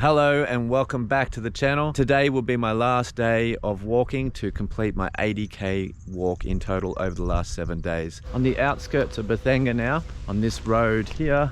Hello and welcome back to the channel. Today will be my last day of walking to complete my 80k walk in total over the last 7 days. On the outskirts of Bethanga now, on this road here,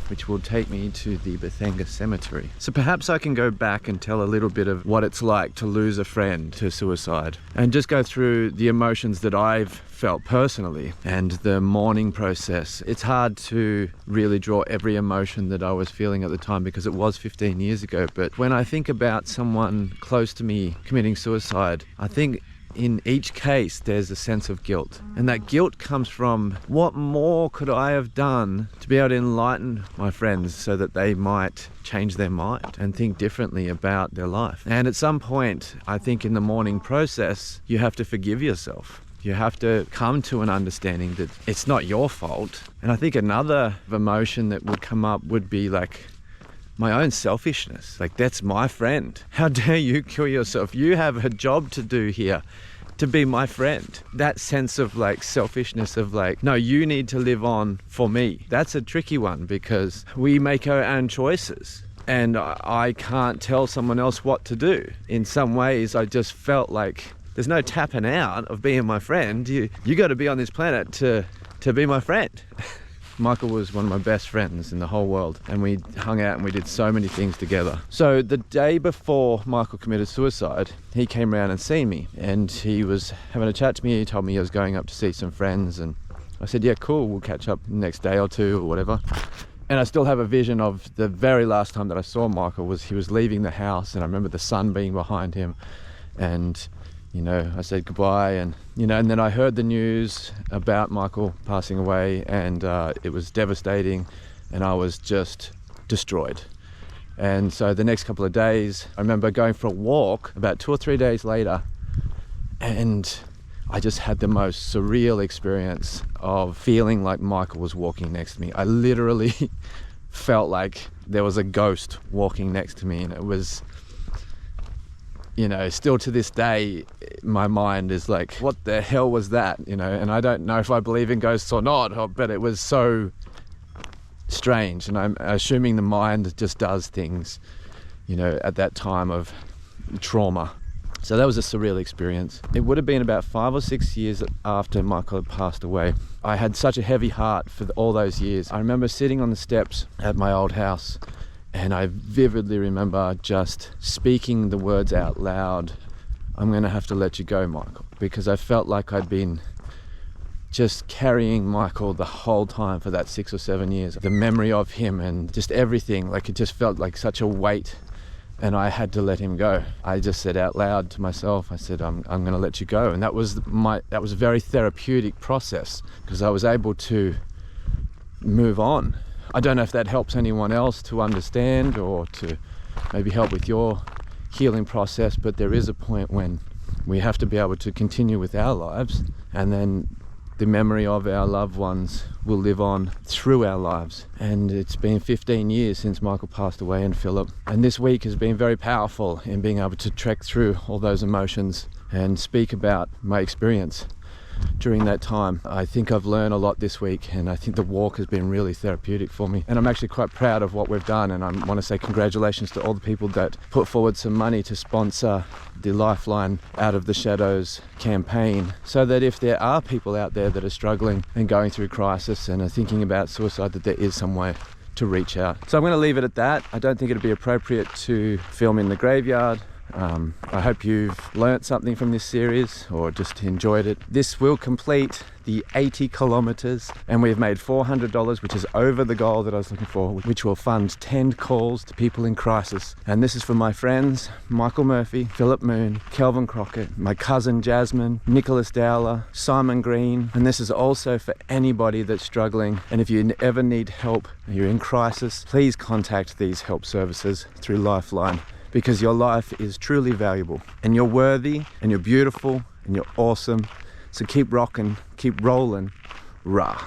which will take me to the Bethanga Cemetery. So perhaps I can go back and tell a little bit of what it's like to lose a friend to suicide and just go through the emotions that I've felt personally and the mourning process. It's hard to really draw every emotion that I was feeling at the time because it was 15 years ago. But when I think about someone close to me committing suicide, I think in each case there's a sense of guilt, and that guilt comes from what more could I have done to be able to enlighten my friends so that they might change their mind and think differently about their life. And at some point, I think in the mourning process, you have to forgive yourself. You have to come to an understanding that it's not your fault. And I think another emotion that would come up would be like my own selfishness. Like, that's my friend. How dare you kill yourself? You have a job to do here, to be my friend. That sense of like selfishness of like, no, you need to live on for me. That's a tricky one because we make our own choices and I can't tell someone else what to do. In some ways, I just felt like there's no tapping out of being my friend. You got to be on this planet to be my friend. Michael was one of my best friends in the whole world, and we hung out and we did so many things together. So the day before Michael committed suicide, he came around and seen me, and he was having a chat to me. He told me he was going up to see some friends, and I said, yeah, cool, we'll catch up the next day or two or whatever. And I still have a vision of the very last time that I saw Michael was he was leaving the house, and I remember the sun being behind him, and you know, I said goodbye, and you know, and then I heard the news about Michael passing away, and it was devastating, and I was just destroyed. And so the next couple of days, I remember going for a walk about 2 or 3 days later, and I just had the most surreal experience of feeling like Michael was walking next to me. I literally felt like there was a ghost walking next to me, and it was, you know, still to this day, my mind is like, what the hell was that? You know, and I don't know if I believe in ghosts or not, but it was so strange. And I'm assuming the mind just does things, you know, at that time of trauma. So that was a surreal experience. It would have been about 5 or 6 years after Michael had passed away. I had such a heavy heart for all those years. I remember sitting on the steps at my old house, and I vividly remember just speaking the words out loud, I'm going to have to let you go, Michael, because I felt like I'd been just carrying Michael the whole time for that 6 or 7 years. The memory of him and just everything, like it just felt like such a weight, and I had to let him go. I just said out loud to myself, I said, I'm going to let you go. And that was a very therapeutic process because I was able to move on. I don't know if that helps anyone else to understand or to maybe help with your healing process, but there is a point when we have to be able to continue with our lives, and then the memory of our loved ones will live on through our lives. And it's been 15 years since Michael passed away, and Philip. And this week has been very powerful in being able to trek through all those emotions and speak about my experience during that time. I think I've learned a lot this week, and I think the walk has been really therapeutic for me, and I'm actually quite proud of what we've done. And I want to say congratulations to all the people that put forward some money to sponsor the Lifeline Out of the Shadows campaign, so that if there are people out there that are struggling and going through crisis and are thinking about suicide, that there is some way to reach out. So I'm going to leave it at that. I don't think it'd be appropriate to film in the graveyard. I hope you've learnt something from this series or just enjoyed it. This will complete the 80 kilometers, and we've made $400, which is over the goal that I was looking for, which will fund 10 calls to people in crisis. And this is for my friends Michael Murphy, Philip Moon, Kelvin Crockett, my cousin Jasmine, Nicholas Dowler, Simon Green, and this is also for anybody that's struggling. And if you ever need help, you're in crisis, please contact these help services through Lifeline, because your life is truly valuable, and you're worthy, and you're beautiful, and you're awesome. So keep rocking, keep rolling, rah.